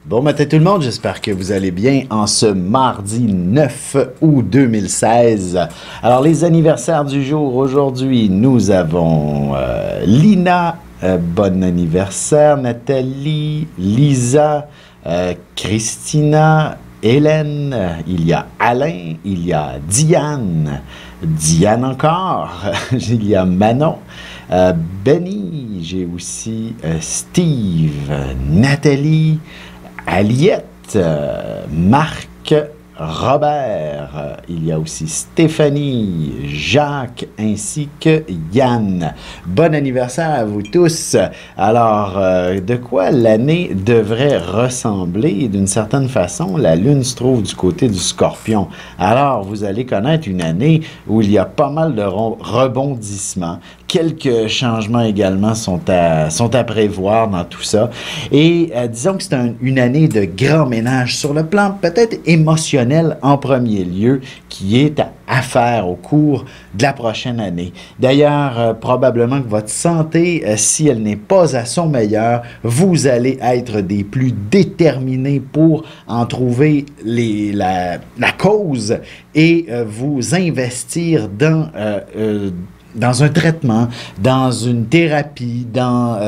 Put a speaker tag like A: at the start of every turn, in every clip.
A: Bon matin tout le monde, j'espère que vous allez bien en ce mardi 9 août 2016. Alors les anniversaires du jour, aujourd'hui nous avons Lina, bon anniversaire, Nathalie, Lisa, Christina, Hélène, il y a Alain, il y a Diane, Diane encore, il y a Manon, Benny, j'ai aussi Steve, Nathalie, Aliette, Marc, Robert, il y a aussi Stéphanie, Jacques ainsi que Yann. Bon anniversaire à vous tous. Alors, de quoi l'année devrait ressembler? D'une certaine façon, la Lune se trouve du côté du Scorpion. Alors, vous allez connaître une année où il y a pas mal de rebondissements. Quelques changements également sont à prévoir dans tout ça. Et disons que c'est une année de grand ménage sur le plan peut-être émotionnel en premier lieu qui est à faire au cours de la prochaine année. D'ailleurs, probablement que votre santé, si elle n'est pas à son meilleur, vous allez être des plus déterminés pour en trouver la cause et vous investir dans un traitement, dans une thérapie, dans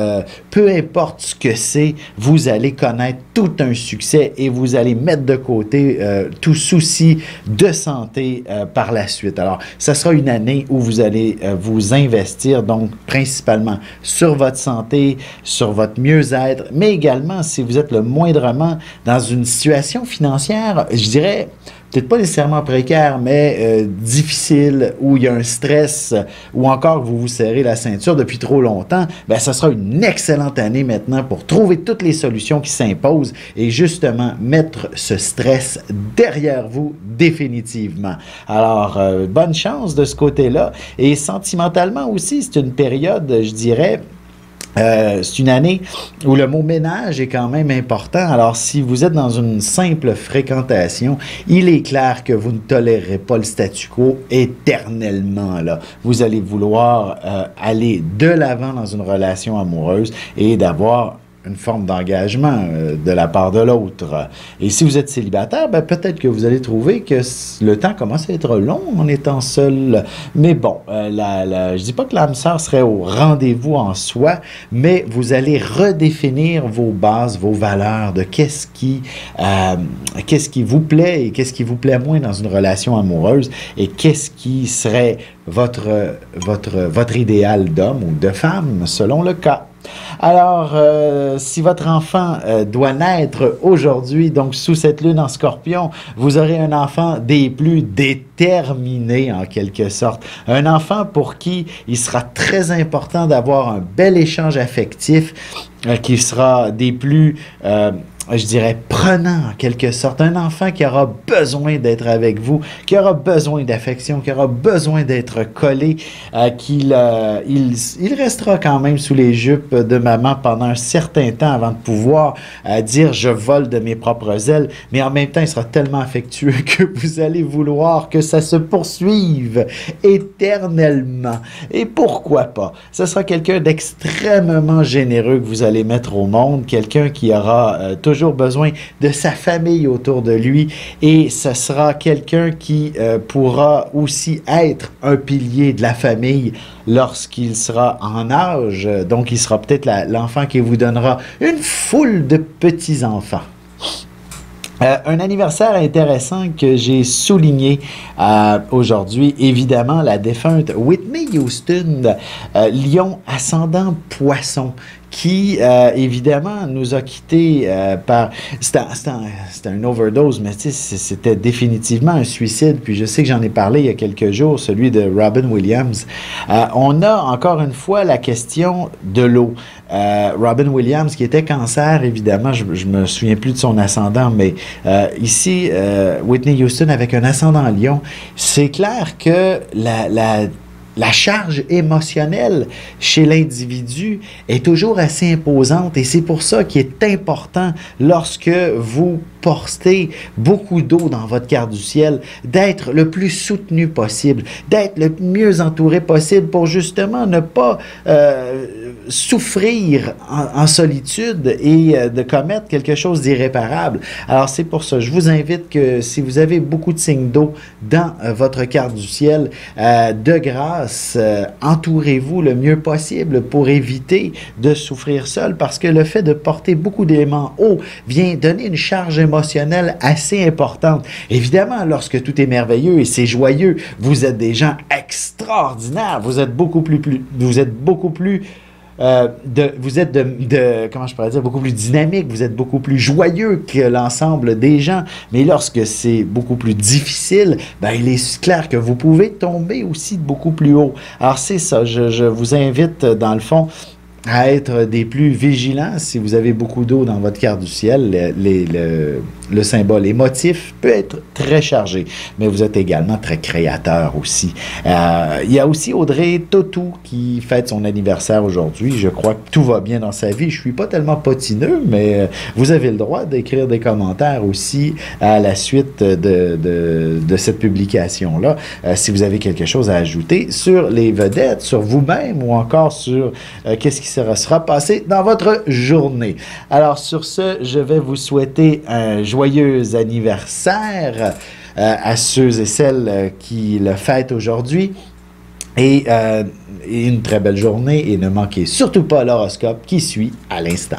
A: peu importe ce que c'est, vous allez connaître tout un succès et vous allez mettre de côté tout souci de santé par la suite. Alors, ça sera une année où vous allez vous investir donc principalement sur votre santé, sur votre mieux-être, mais également si vous êtes le moindrement dans une situation financière, je dirais, peut-être pas nécessairement précaire, mais difficile, où il y a un stress, ou encore vous vous serrez la ceinture depuis trop longtemps, bien, ça sera une excellente année maintenant pour trouver toutes les solutions qui s'imposent et justement mettre ce stress derrière vous définitivement. Alors, bonne chance de ce côté-là. Et sentimentalement aussi, c'est une période, je dirais, c'est une année où le mot ménage est quand même important. Alors, si vous êtes dans une simple fréquentation, il est clair que vous ne tolérerez pas le statu quo éternellement. Là. Vous allez vouloir aller de l'avant dans une relation amoureuse et d'avoir une forme d'engagement de la part de l'autre. Et si vous êtes célibataire, ben, peut-être que vous allez trouver que le temps commence à être long en étant seul. Mais bon, je dis pas que l'âme sœur serait au rendez-vous en soi, mais vous allez redéfinir vos bases, vos valeurs de qu'est-ce qui vous plaît et qu'est-ce qui vous plaît moins dans une relation amoureuse et qu'est-ce qui serait votre idéal d'homme ou de femme selon le cas. Alors, si votre enfant doit naître aujourd'hui, donc sous cette lune en Scorpion, vous aurez un enfant des plus déterminés en quelque sorte. Un enfant pour qui il sera très important d'avoir un bel échange affectif, qui sera des plus je dirais, prenant en quelque sorte. Un enfant qui aura besoin d'être avec vous, qui aura besoin d'affection, qui aura besoin d'être collé, il restera quand même sous les jupes de maman pendant un certain temps avant de pouvoir dire « je vole de mes propres ailes », mais en même temps, il sera tellement affectueux que vous allez vouloir que ça se poursuive éternellement. Et pourquoi pas? Ce sera quelqu'un d'extrêmement généreux que vous allez mettre au monde, quelqu'un qui aura toujours besoin de sa famille autour de lui et ce sera quelqu'un qui pourra aussi être un pilier de la famille lorsqu'il sera en âge. Donc, il sera peut-être l'enfant qui vous donnera une foule de petits-enfants. Un anniversaire intéressant que j'ai souligné aujourd'hui, évidemment, la défunte Whitney Houston, Lion ascendant Poisson, qui, évidemment, nous a quittés par... C'était un overdose, mais c'était définitivement un suicide. Puis je sais que j'en ai parlé il y a quelques jours, celui de Robin Williams. On a encore une fois la question de l'eau. Robin Williams, qui était cancer, évidemment, je me souviens plus de son ascendant, mais ici, Whitney Houston avec un ascendant Lion, c'est clair que la charge émotionnelle chez l'individu est toujours assez imposante et c'est pour ça qu'il est important lorsque vous portez beaucoup d'eau dans votre carte du ciel, d'être le plus soutenu possible, d'être le mieux entouré possible pour justement ne pas souffrir en solitude et de commettre quelque chose d'irréparable. Alors c'est pour ça, je vous invite que si vous avez beaucoup de signes d'eau dans votre carte du ciel, de grâce, entourez-vous le mieux possible pour éviter de souffrir seul, parce que le fait de porter beaucoup d'éléments eau vient donner une charge émotionnelle assez importante. Évidemment, lorsque tout est merveilleux et c'est joyeux, vous êtes des gens extraordinaires, vous êtes beaucoup plus comment je pourrais dire, beaucoup plus dynamique, vous êtes beaucoup plus joyeux que l'ensemble des gens. Mais lorsque c'est beaucoup plus difficile, ben, il est clair que vous pouvez tomber aussi beaucoup plus haut. Alors c'est ça, je vous invite dans le fond à être des plus vigilants. Si vous avez beaucoup d'eau dans votre carte du ciel, le symbole émotif peut être très chargé, mais vous êtes également très créateur aussi. Il y a aussi Audrey Totou qui fête son anniversaire aujourd'hui. Je crois que tout va bien dans sa vie. Je ne suis pas tellement potineux, mais vous avez le droit d'écrire des commentaires aussi à la suite de cette publication-là. Si vous avez quelque chose à ajouter sur les vedettes, sur vous-même ou encore sur qu'est-ce qui sera passé dans votre journée. Alors sur ce, je vais vous souhaiter un joyeux anniversaire à ceux et celles qui le fêtent aujourd'hui et une très belle journée, et ne manquez surtout pas l'horoscope qui suit à l'instant.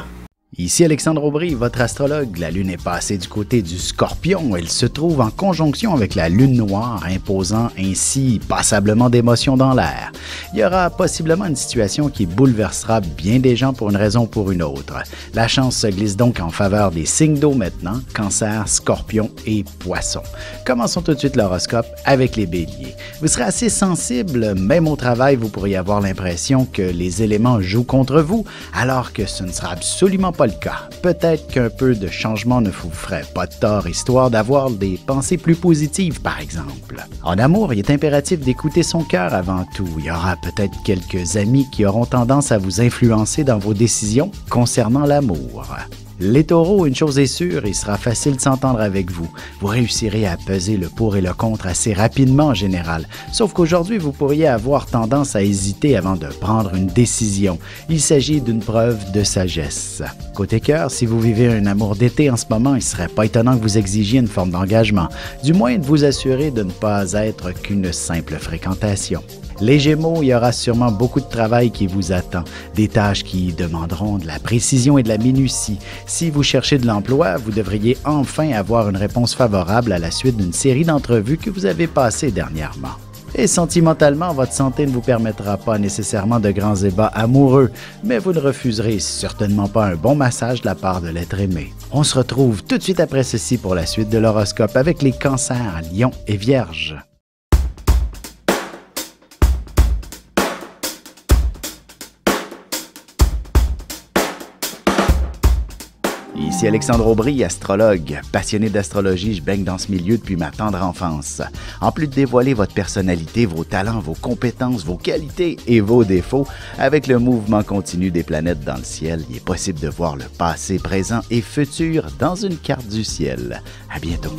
B: Ici Alexandre Aubry, votre astrologue. La Lune est passée du côté du Scorpion. Elle se trouve en conjonction avec la Lune noire, imposant ainsi passablement d'émotions dans l'air. Il y aura possiblement une situation qui bouleversera bien des gens pour une raison ou pour une autre. La chance se glisse donc en faveur des signes d'eau maintenant, Cancer, Scorpion et Poisson. Commençons tout de suite l'horoscope avec les Béliers. Vous serez assez sensible, même au travail, vous pourriez avoir l'impression que les éléments jouent contre vous, alors que ce ne sera absolument pas le cas. Peut-être qu'un peu de changement ne vous ferait pas de tort, histoire d'avoir des pensées plus positives, par exemple. En amour, il est impératif d'écouter son cœur avant tout. Il y aura peut-être quelques amis qui auront tendance à vous influencer dans vos décisions concernant l'amour. Les taureaux, une chose est sûre, il sera facile de s'entendre avec vous. Vous réussirez à peser le pour et le contre assez rapidement en général. Sauf qu'aujourd'hui, vous pourriez avoir tendance à hésiter avant de prendre une décision. Il s'agit d'une preuve de sagesse. Côté cœur, si vous vivez un amour d'été en ce moment, il ne serait pas étonnant que vous exigiez une forme d'engagement. Du moins, de vous assurer de ne pas être qu'une simple fréquentation. Les Gémeaux, il y aura sûrement beaucoup de travail qui vous attend, des tâches qui demanderont de la précision et de la minutie. Si vous cherchez de l'emploi, vous devriez enfin avoir une réponse favorable à la suite d'une série d'entrevues que vous avez passées dernièrement. Et sentimentalement, votre santé ne vous permettra pas nécessairement de grands ébats amoureux, mais vous ne refuserez certainement pas un bon massage de la part de l'être aimé. On se retrouve tout de suite après ceci pour la suite de l'horoscope avec les Cancers, Lions et Vierges. Ici Alexandre Aubry, astrologue. Passionné d'astrologie, je baigne dans ce milieu depuis ma tendre enfance. En plus de dévoiler votre personnalité, vos talents, vos compétences, vos qualités et vos défauts, avec le mouvement continu des planètes dans le ciel, il est possible de voir le passé, présent et futur dans une carte du ciel. À bientôt.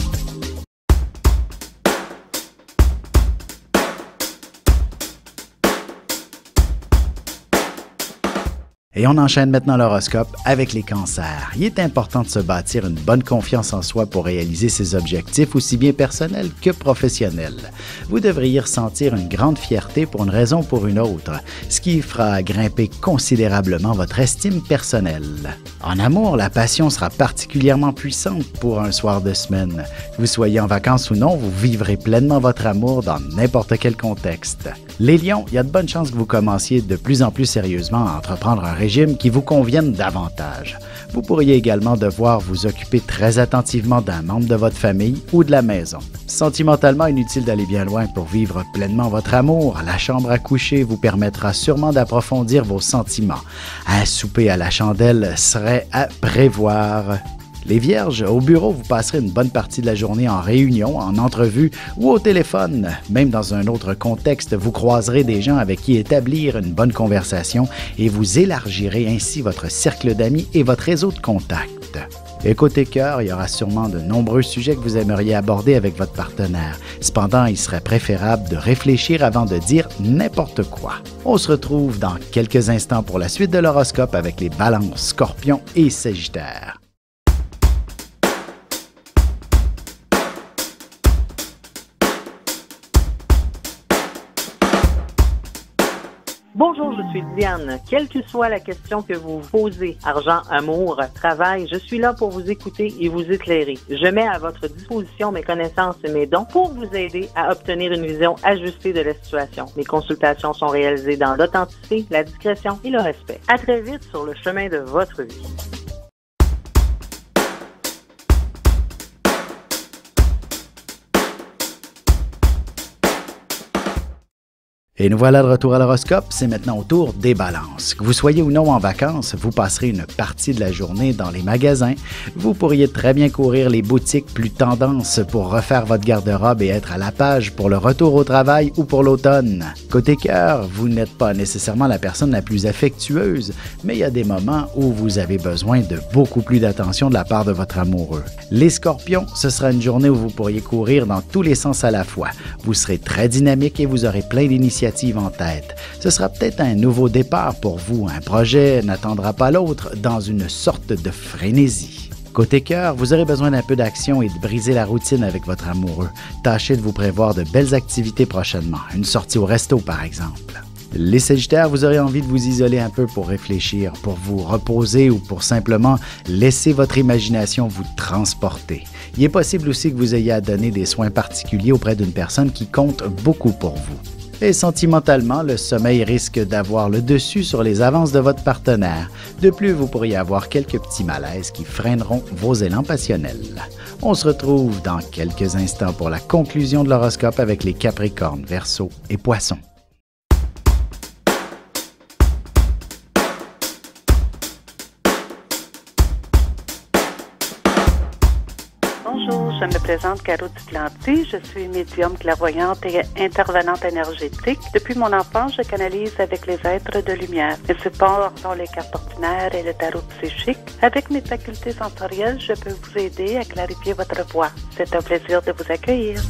B: Et on enchaîne maintenant l'horoscope avec les cancers. Il est important de se bâtir une bonne confiance en soi pour réaliser ses objectifs aussi bien personnels que professionnels. Vous devriez ressentir une grande fierté pour une raison ou pour une autre, ce qui fera grimper considérablement votre estime personnelle. En amour, la passion sera particulièrement puissante pour un soir de semaine. Que vous soyez en vacances ou non, vous vivrez pleinement votre amour dans n'importe quel contexte. Les lions, il y a de bonnes chances que vous commenciez de plus en plus sérieusement à entreprendre un régime qui vous convienne davantage. Vous pourriez également devoir vous occuper très attentivement d'un membre de votre famille ou de la maison. Sentimentalement, inutile d'aller bien loin pour vivre pleinement votre amour. La chambre à coucher vous permettra sûrement d'approfondir vos sentiments. Un souper à la chandelle serait à prévoir. Les Vierges, au bureau, vous passerez une bonne partie de la journée en réunion, en entrevue ou au téléphone. Même dans un autre contexte, vous croiserez des gens avec qui établir une bonne conversation et vous élargirez ainsi votre cercle d'amis et votre réseau de contacts. Et côté cœur, il y aura sûrement de nombreux sujets que vous aimeriez aborder avec votre partenaire. Cependant, il serait préférable de réfléchir avant de dire n'importe quoi. On se retrouve dans quelques instants pour la suite de l'horoscope avec les balances, scorpions et sagittaires.
C: Bonjour, je suis Diane. Quelle que soit la question que vous posez, argent, amour, travail, je suis là pour vous écouter et vous éclairer. Je mets à votre disposition mes connaissances et mes dons pour vous aider à obtenir une vision ajustée de la situation. Mes consultations sont réalisées dans l'authenticité, la discrétion et le respect. À très vite sur le chemin de votre vie.
B: Et nous voilà de retour à l'horoscope, c'est maintenant au tour des balances. Que vous soyez ou non en vacances, vous passerez une partie de la journée dans les magasins. Vous pourriez très bien courir les boutiques plus tendances pour refaire votre garde-robe et être à la page pour le retour au travail ou pour l'automne. Côté cœur, vous n'êtes pas nécessairement la personne la plus affectueuse, mais il y a des moments où vous avez besoin de beaucoup plus d'attention de la part de votre amoureux. Les scorpions, ce sera une journée où vous pourriez courir dans tous les sens à la fois. Vous serez très dynamique et vous aurez plein d'initiatives en tête. Ce sera peut-être un nouveau départ pour vous. Un projet n'attendra pas l'autre dans une sorte de frénésie. Côté cœur, vous aurez besoin d'un peu d'action et de briser la routine avec votre amoureux. Tâchez de vous prévoir de belles activités prochainement. Une sortie au resto, par exemple. Les sagittaires, vous aurez envie de vous isoler un peu pour réfléchir, pour vous reposer ou pour simplement laisser votre imagination vous transporter. Il est possible aussi que vous ayez à donner des soins particuliers auprès d'une personne qui compte beaucoup pour vous. Et sentimentalement, le sommeil risque d'avoir le dessus sur les avances de votre partenaire. De plus, vous pourriez avoir quelques petits malaises qui freineront vos élans passionnels. On se retrouve dans quelques instants pour la conclusion de l'horoscope avec les Capricornes, Verseaux et Poissons.
D: Bonjour, je me présente Caro Duplanty. Je suis médium clairvoyante et intervenante énergétique. Depuis mon enfance, je canalise avec les êtres de lumière. Mes supports sont les cartes ordinaires et le tarot psychique. Avec mes facultés sensorielles, je peux vous aider à clarifier votre voix. C'est un plaisir de vous accueillir.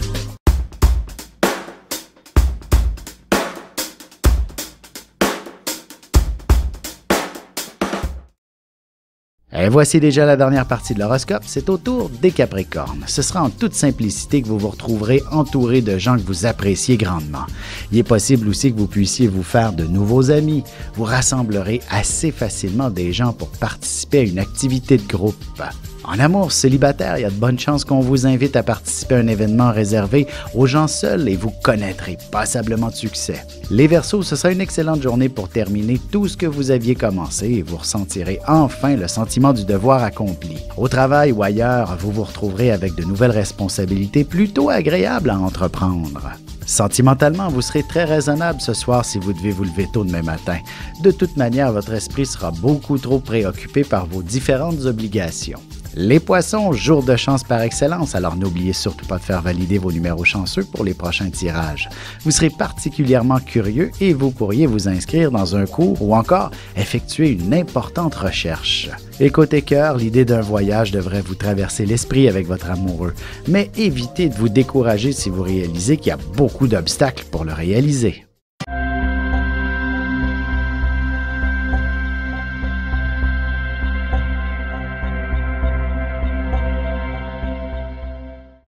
B: Et voici déjà la dernière partie de l'horoscope, c'est au tour des Capricornes. Ce sera en toute simplicité que vous vous retrouverez entouré de gens que vous appréciez grandement. Il est possible aussi que vous puissiez vous faire de nouveaux amis. Vous rassemblerez assez facilement des gens pour participer à une activité de groupe. En amour célibataire, il y a de bonnes chances qu'on vous invite à participer à un événement réservé aux gens seuls et vous connaîtrez passablement de succès. Les Verseaux, ce sera une excellente journée pour terminer tout ce que vous aviez commencé et vous ressentirez enfin le sentiment du devoir accompli. Au travail ou ailleurs, vous vous retrouverez avec de nouvelles responsabilités plutôt agréables à entreprendre. Sentimentalement, vous serez très raisonnable ce soir si vous devez vous lever tôt demain matin. De toute manière, votre esprit sera beaucoup trop préoccupé par vos différentes obligations. Les Poissons, jour de chance par excellence, alors n'oubliez surtout pas de faire valider vos numéros chanceux pour les prochains tirages. Vous serez particulièrement curieux et vous pourriez vous inscrire dans un cours ou encore effectuer une importante recherche. Et côté cœur, l'idée d'un voyage devrait vous traverser l'esprit avec votre amoureux, mais évitez de vous décourager si vous réalisez qu'il y a beaucoup d'obstacles pour le réaliser.